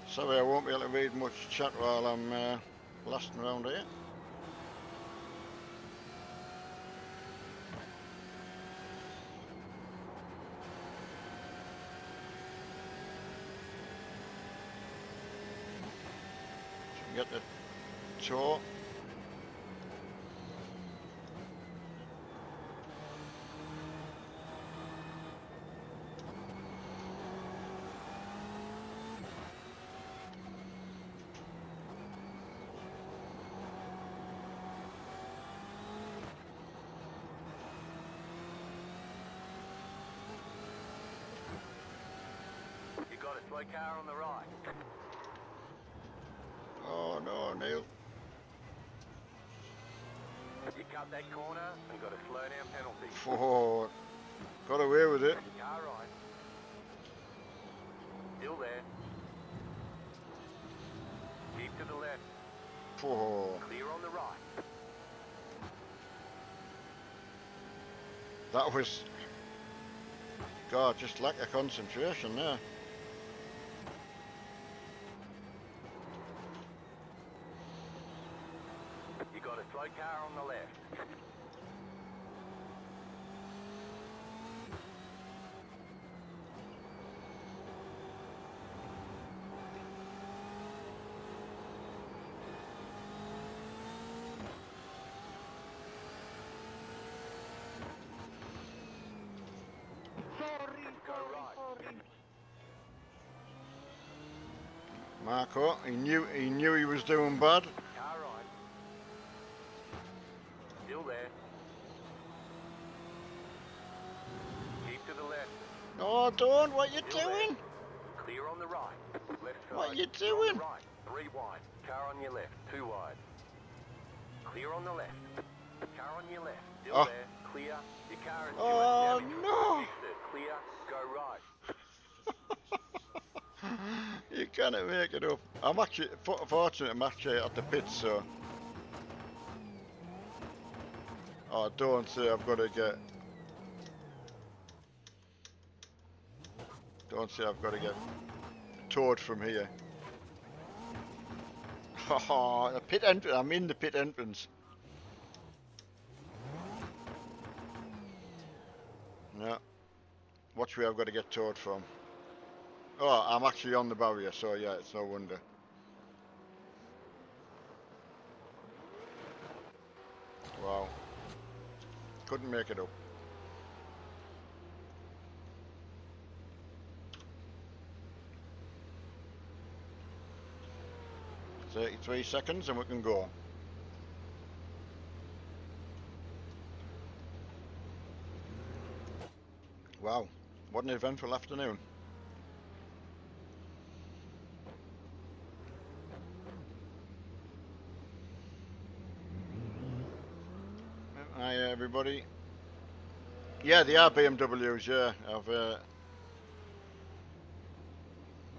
Sorry, I won't be able to read much chat while I'm lasting around here. So we get the tour. You got a slow car on the right. Oh no, Neil. You cut that corner and got a slow down penalty. Oh, got away with it. Car right. Still there. Keep to the left. Oh, Clear on the right. that was, God, just lack of concentration there. You got a slow car on the left. Go right. Marco, he knew he was doing bad. Car right. Still there. Keep to the left. Oh, don't! What you Still there. doing? Clear on the right. Left side. What you Clear on doing? the right. 3 wide. Car on your left. 2 wide. Clear on the left. Car on your left. Still Oh. there. Clear. Your car is Oh, doing damage. no. Fix it. Clear. Go right. You cannot make it up. I'm actually fortunate. I'm actually at the pits, so. Oh, don't say I've got to get. Don't say I've got to get towed from here. Oh, the pit entrance. I'm in the pit entrance. Yeah. Watch where I've got to get towed from. Oh, I'm actually on the barrier, so yeah, it's no wonder. Wow. Couldn't make it up. "33 seconds and we can go." Wow, what an eventful afternoon. Hi everybody. Yeah, they are BMWs, yeah. I've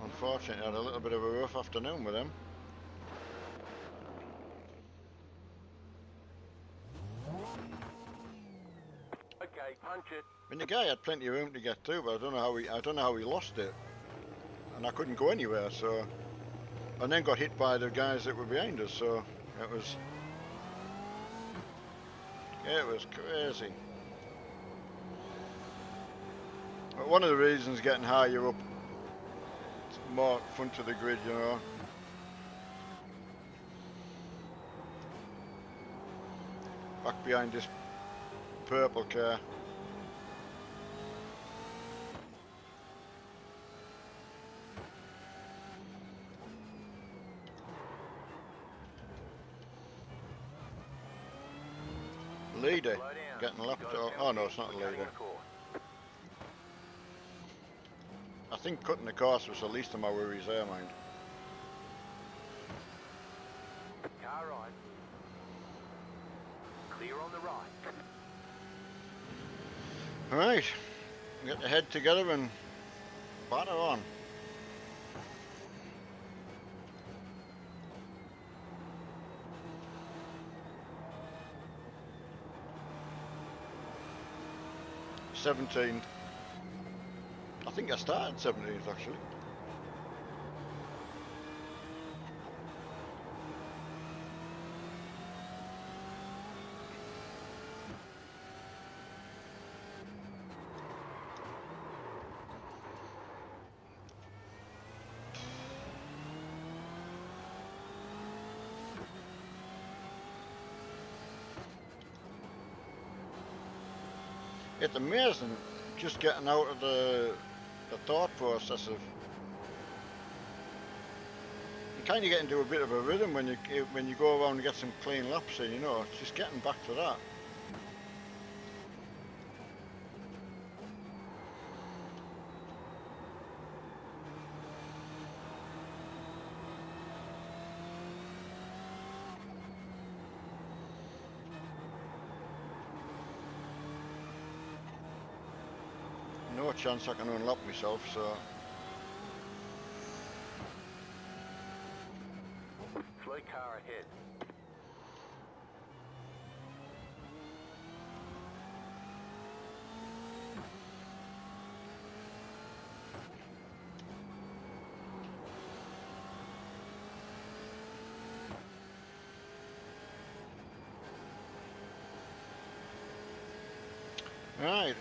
unfortunately had a little bit of a rough afternoon with them. Okay, punch it. I mean, the guy had plenty of room to get through, but I don't know how he lost it. And I couldn't go anywhere, so, and then got hit by the guys that were behind us, so it was crazy. But one of the reasons getting higher up, more front of the grid, you know, stuck behind this purple car. Leader Slow down. getting lapped. Got a Oh no, penalty it's not a for cutting leader. the course. I think cutting the course was the least of my worries there, mind. Car right. Clear on the right. Right, get the head together and batter on. '17th. I think I started 17th actually. It's amazing just getting out of the thought process of you kind of get into a bit of a rhythm when you go around and get some clean laps in, you know. It's just getting back to that. No chance I can unlock myself, so Slow car ahead. right.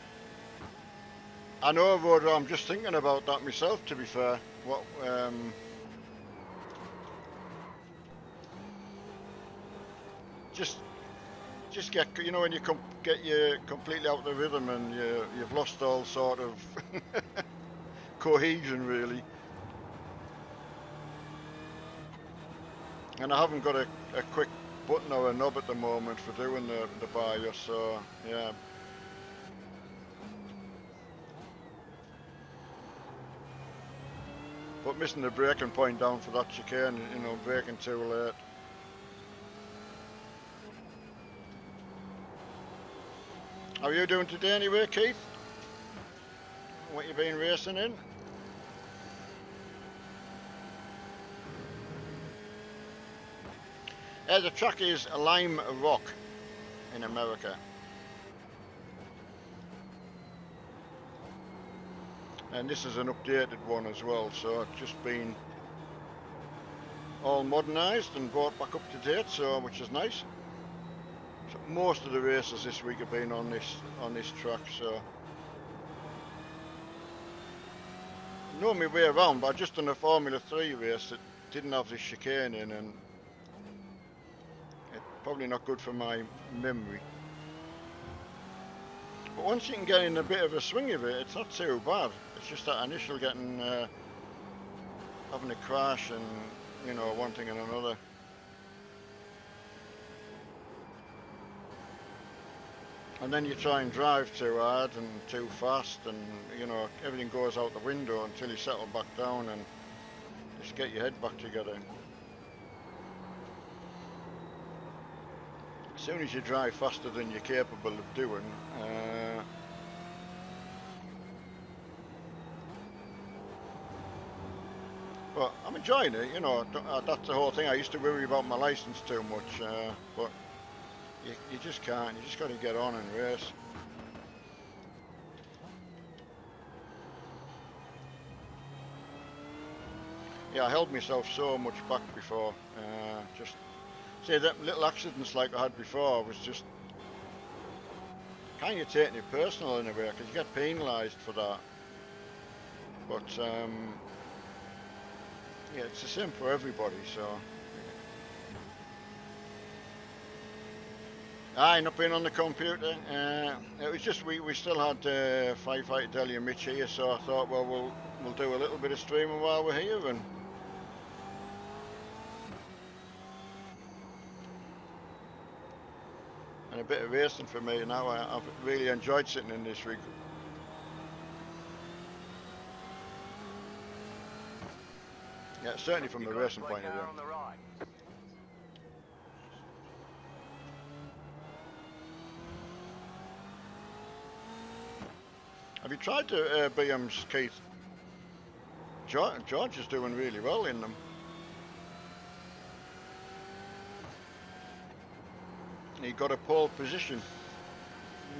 I know, Roder, I'm just thinking about that myself, to be fair. What, just get, you know, when you get you completely out of the rhythm and you've lost all sort of cohesion, really. And I haven't got a quick button or a knob at the moment for doing the bias, so yeah. But missing the braking point down for that chicane, you know, braking too late. How are you doing today anyway, Keith? What you been racing in? The track is Lime Rock in America. And this is an updated one as well, so it's just been all modernised and brought back up to date, so which is nice. So most of the races this week have been on this track, so I know my way around, but I just done a Formula 3 race that didn't have this chicane in, and it's probably not good for my memory. But once you can get in a bit of a swing of it, it's not too bad. It's just that initial getting, having a crash and, you know, one thing and another. And then you try and drive too hard and too fast, and, you know, everything goes out the window until you settle back down and just get your head back together. As soon as you drive faster than you're capable of doing, but I'm enjoying it, you know. That's the whole thing. I used to worry about my license too much, but you just can't. You just got to get on and race. Yeah, I held myself so much back before. Just say that little accidents like I had before was just kind of taking it personal in a way, because you get penalised for that. But yeah, it's the same for everybody. So Aye, not being on the computer. It was just we still had Firefighter Deli and Mitch here, so I thought, well, we'll do a little bit of streaming while we're here, and a bit of racing for me now. I've really enjoyed sitting in this rig. Yeah, certainly from a racing point of view. On the right. Have you tried the BMs, Keith? George is doing really well in them. He got a pole position.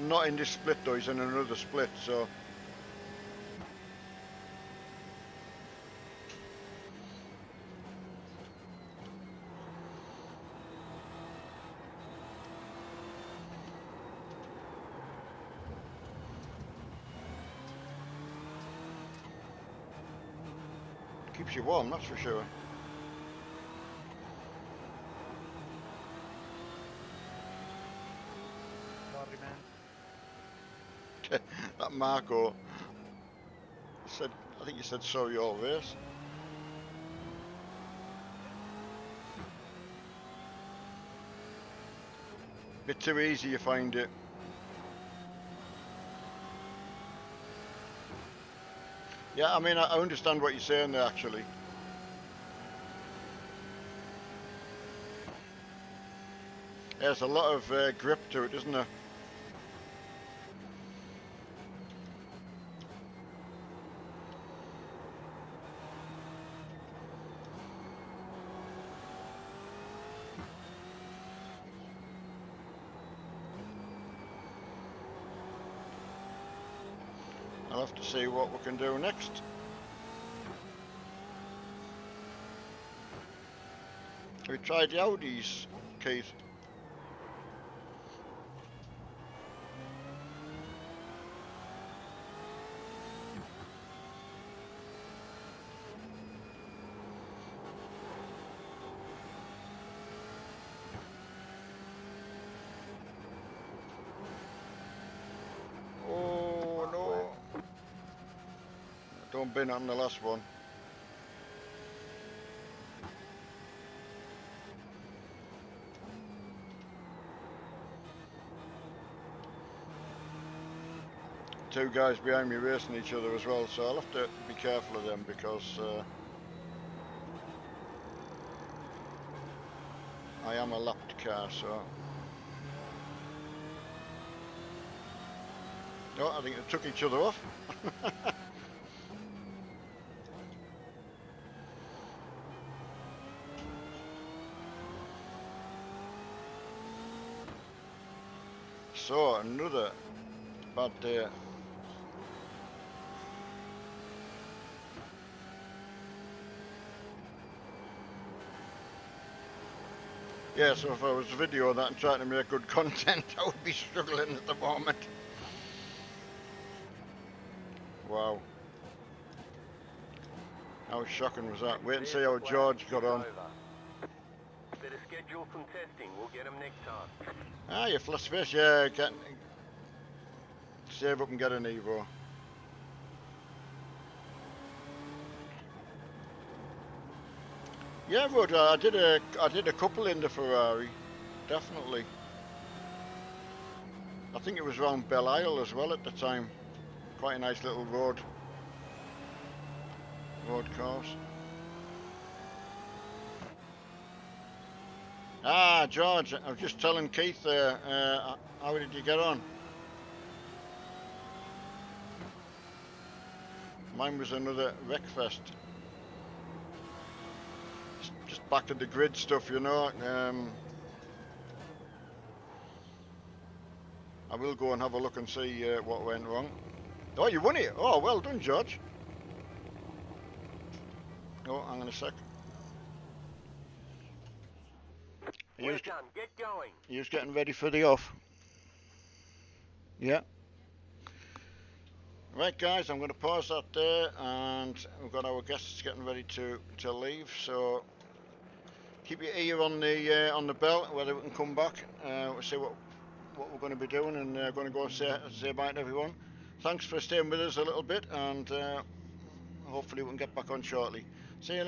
Not in this split though, he's in another split, so. Keeps you warm, that's for sure. Sorry, man. That Marco said, I think he said sorry all race. Bit too easy, you find it. Yeah, I mean, I understand what you're saying there, actually. There's a lot of grip to it, isn't there? I'll have to see what we can do next. Have you tried the Audis, Keith? Oh no! Don't bin on the last one. Two guys behind me racing each other as well, so I'll have to be careful of them because I am a lapped car, so. Oh, I think they took each other off. So, another bad day. Yeah, so if I was videoing that and trying to make good content, I would be struggling at the moment. Wow. How shocking was that? Wait and see how George got on. Better schedule some testing. We'll get them next time. Ah, you flash fish, yeah, save up and get an Evo. Yeah, but I did a couple in the Ferrari, definitely. I think it was around Belle Isle as well at the time. Quite a nice little road course. Ah, George, I was just telling Keith there, how did you get on? Mine was another Wreckfest. Just back to the grid stuff, you know. I will go and have a look and see what went wrong. Oh, you won it! Oh, well done, George. Oh, hang on a sec. Well done. Get going. You're just getting ready for the off. Yeah. Right, guys, I'm going to pause that there, and we've got our guests getting ready to leave. So keep your ear on the bell, whether we can come back. We'll see what what we're going to be doing, and going to go say bye to everyone. Thanks for staying with us a little bit, and hopefully we can get back on shortly. See you later.